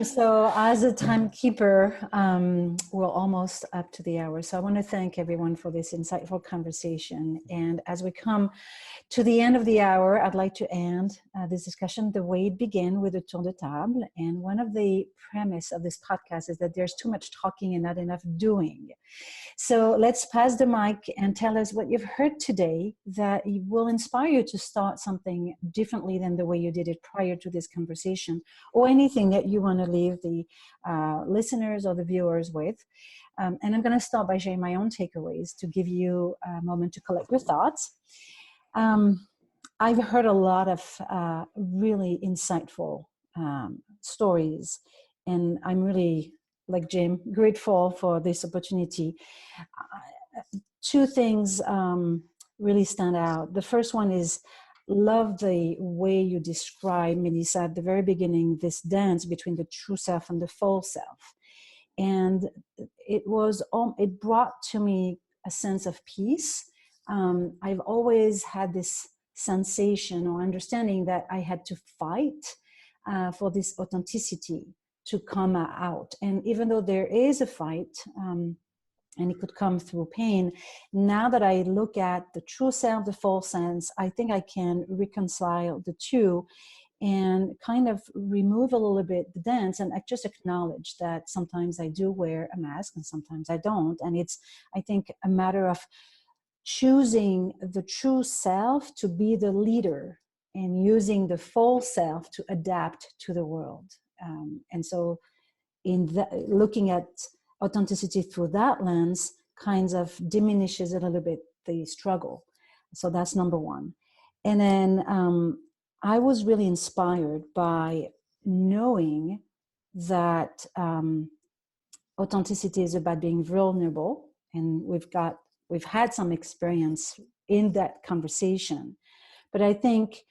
So, as a timekeeper, we're almost up to the hour. So, I want to thank everyone for this insightful conversation. And as we come to the end of the hour, I'd like to end this discussion the way it began with a tour de table. And one of the premise of this podcast is that there's too much talking and not enough doing. So let's pass the mic and tell us what you've heard today that will inspire you to start something differently than the way you did it prior to this conversation, or anything that you want to leave the listeners or the viewers with. And I'm going to start by sharing my own takeaways to give you a moment to collect your thoughts. I've heard a lot of really insightful stories, and I'm really, like Jim, grateful for this opportunity. Two things really stand out. The first one is, love the way you describe, Melissa, at the very beginning, this dance between the true self and the false self. And it brought to me a sense of peace. I've always had this sensation or understanding that I had to fight for this authenticity to come out. And even though there is a fight, and it could come through pain, now that I look at the true self, the false sense, I think I can reconcile the two and kind of remove a little bit the dance, and I just acknowledge that sometimes I do wear a mask and sometimes I don't. And it's, I think, a matter of choosing the true self to be the leader and using the false self to adapt to the world. And so looking at authenticity through that lens kind of diminishes a little bit the struggle. So that's number one. And then I was really inspired by knowing that authenticity is about being vulnerable, and we've had some experience in that conversation. But I think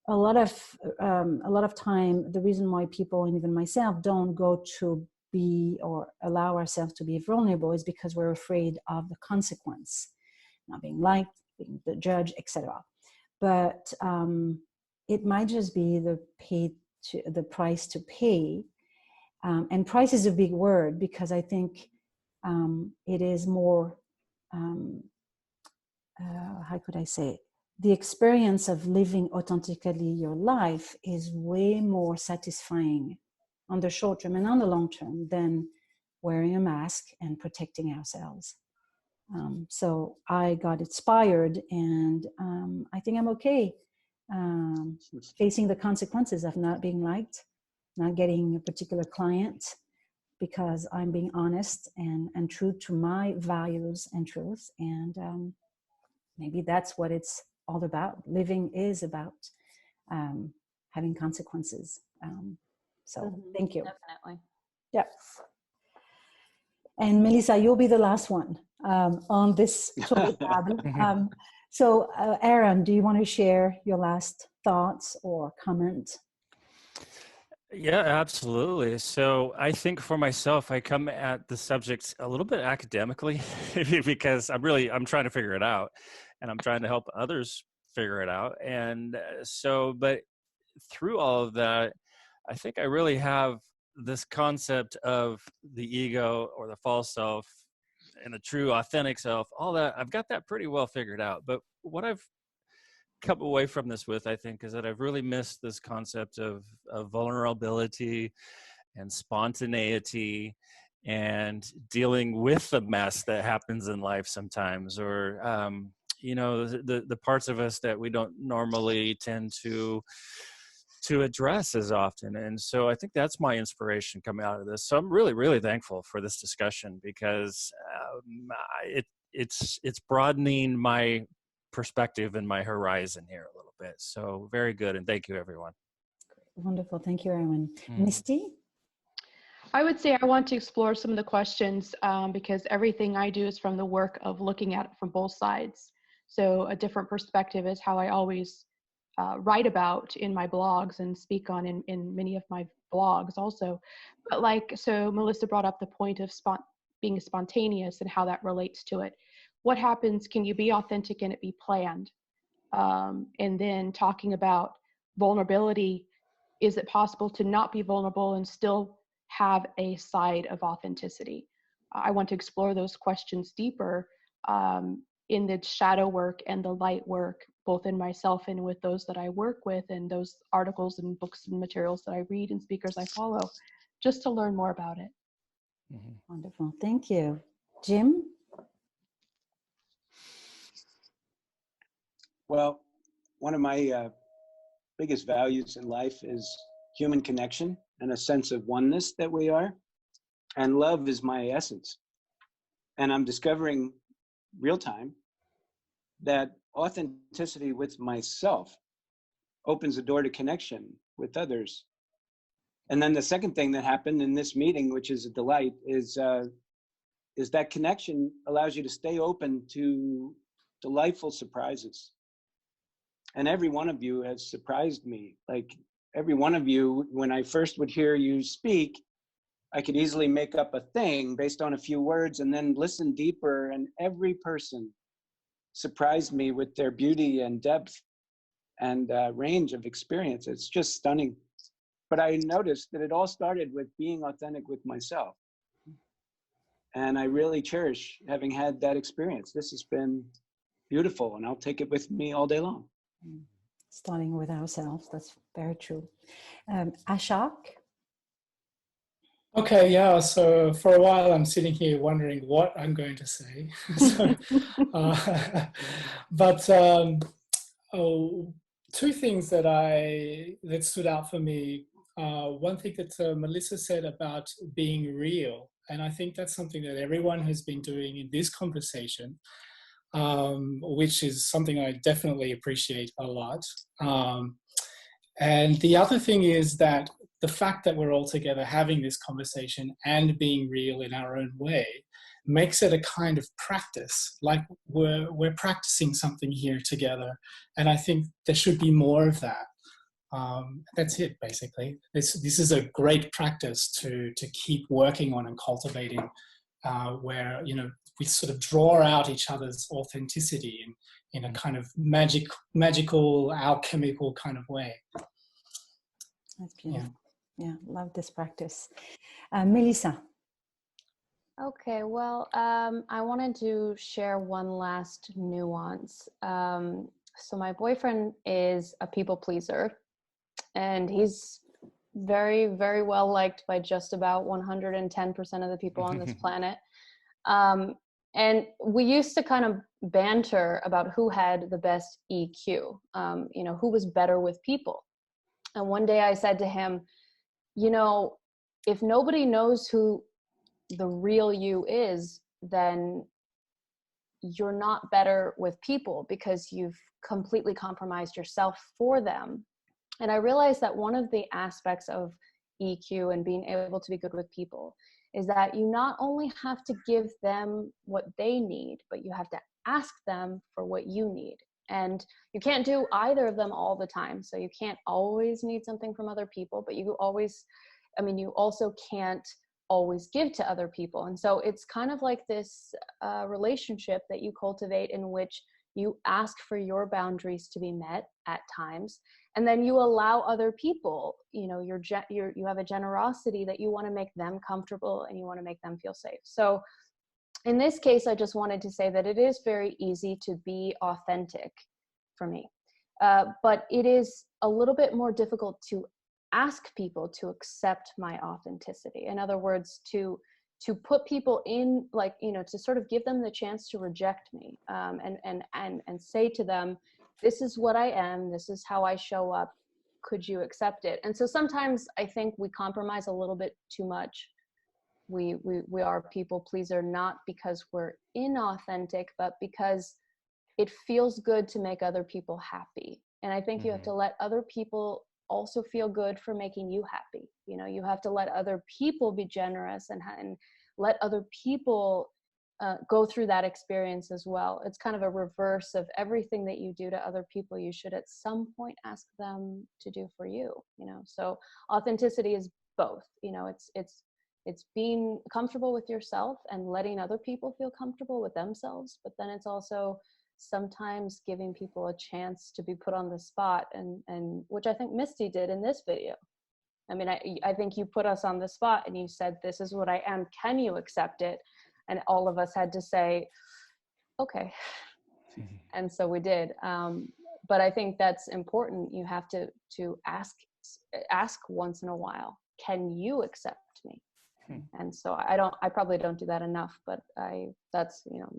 a lot of time, the reason why people, and even myself, don't go to be or allow ourselves to be vulnerable is because we're afraid of the consequence, not being liked, being the judge, etc. But it might just be the price to pay. And price is a big word, because I think it is more, how could I say it? The experience of living authentically your life is way more satisfying on the short term and on the long term than wearing a mask and protecting ourselves. So I got inspired, and I think I'm okay facing the consequences of not being liked, not getting a particular client, because I'm being honest and true to my values and truth. And maybe that's what it's all about. Living is about having consequences. So thank you. Definitely. Yeah. And Melissa, you'll be the last one on this tour de table. So Aaron, do you want to share your last thoughts or comment? Yeah, absolutely. So I think for myself, I come at the subject a little bit academically because I'm trying to figure it out, and I'm trying to help others figure it out. And but through all of that, I think I really have this concept of the ego or the false self and the true authentic self, all that. I've got that pretty well figured out. But what I've come away from this with, I think, is that I've really missed this concept of vulnerability and spontaneity and dealing with the mess that happens in life sometimes, or the parts of us that we don't normally tend to address as often. And so I think that's my inspiration coming out of this. So I'm really, really thankful for this discussion, because it's broadening my perspective and my horizon here a little bit. So very good. And thank you, everyone. Wonderful. Thank you, Aaron. Misty? I would say I want to explore some of the questions because everything I do is from the work of looking at it from both sides. So a different perspective is how I always write about in my blogs and speak on in many of my blogs also. But so Melissa brought up the point of being spontaneous and how that relates to it. What happens, can you be authentic and it be planned? And then talking about vulnerability, is it possible to not be vulnerable and still have a side of authenticity. I want to explore those questions deeper in the shadow work and the light work, both in myself and with those that I work with, and those articles and books and materials that I read and speakers I follow, just to learn more about it. Mhm. Wonderful. Thank you. Jim? Well, one of my biggest values in life is human connection and a sense of oneness that we are. And love is my essence. And I'm discovering real time that authenticity with myself opens the door to connection with others. And then the second thing that happened in this meeting, which is a delight, is that connection allows you to stay open to delightful surprises. And every one of you has surprised me. Like every one of you, when I first would hear you speak, I could easily make up a thing based on a few words and then listen deeper. And every person surprised me with their beauty and depth and range of experience. It's just stunning. But I noticed that it all started with being authentic with myself. And I really cherish having had that experience. This has been beautiful, and I'll take it with me all day long. Starting with ourselves, that's very true. Ashok? Okay, yeah, so for a while I'm sitting here wondering what I'm going to say. So, but two things that stood out for me. One thing that Melissa said about being real, and I think that's something that everyone has been doing in this conversation, which is something I definitely appreciate a lot. And the other thing is that the fact that we're all together having this conversation and being real in our own way makes it a kind of practice, like we're practicing something here together. And I think there should be more of that. That's it, basically. This is a great practice to keep working on and cultivating, where, you know, we sort of draw out each other's authenticity in a kind of magical, alchemical kind of way. That's beautiful. Yeah, love this practice. Melissa? Okay, well, I wanted to share one last nuance. So my boyfriend is a people pleaser, and he's very, very well liked by just about 110% of the people on this planet. And we used to kind of banter about who had the best EQ, you know, who was better with people. And one day I said to him, you know, if nobody knows who the real you is, then you're not better with people because you've completely compromised yourself for them. And I realized that one of the aspects of EQ and being able to be good with people is that you not only have to give them what they need, but you have to ask them for what you need. And you can't do either of them all the time. So you can't always need something from other people, but you also can't always give to other people. And so it's kind of like this relationship that you cultivate in which you ask for your boundaries to be met at times, and then you allow other people, you know, you have a generosity that you want to make them comfortable and you want to make them feel safe. So in this case, I just wanted to say that it is very easy to be authentic for me, but it is a little bit more difficult to ask people to accept my authenticity. In other words, to put people in, like, you know, to sort of give them the chance to reject me, and say to them, this is what I am, this is how I show up, could you accept it? And so sometimes I think we compromise a little bit too much. We are a people pleaser, not because we're inauthentic, but because it feels good to make other people happy. And I think you have to let other people also feel good for making you happy. You know, you have to let other people be generous and let other people go through that experience as well. It's kind of a reverse of everything that you do to other people. You should at some point ask them to do for you, you know? So authenticity is both, you know, it's being comfortable with yourself and letting other people feel comfortable with themselves. But then it's also sometimes giving people a chance to be put on the spot, and which I think Misty did in this video. I mean, I think you put us on the spot and you said, this is what I am. Can you accept it? And all of us had to say, okay. And so we did. But I think that's important. You have to ask once in a while, can you accept me? And so I probably don't do that enough, but that's, you know,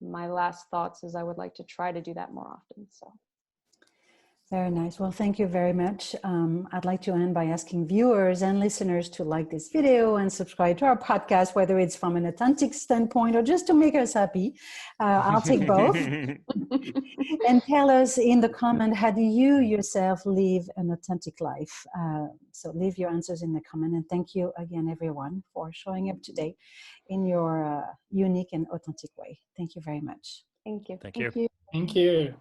my last thoughts is I would like to try to do that more often. So. Very nice. Well, thank you very much. I'd like to end by asking viewers and listeners to like this video and subscribe to our podcast, whether it's from an authentic standpoint or just to make us happy. I'll take both. And tell us in the comment, how do you yourself live an authentic life? So leave your answers in the comment. And thank you again, everyone, for showing up today in your unique and authentic way. Thank you very much. Thank you. Thank you. Thank you.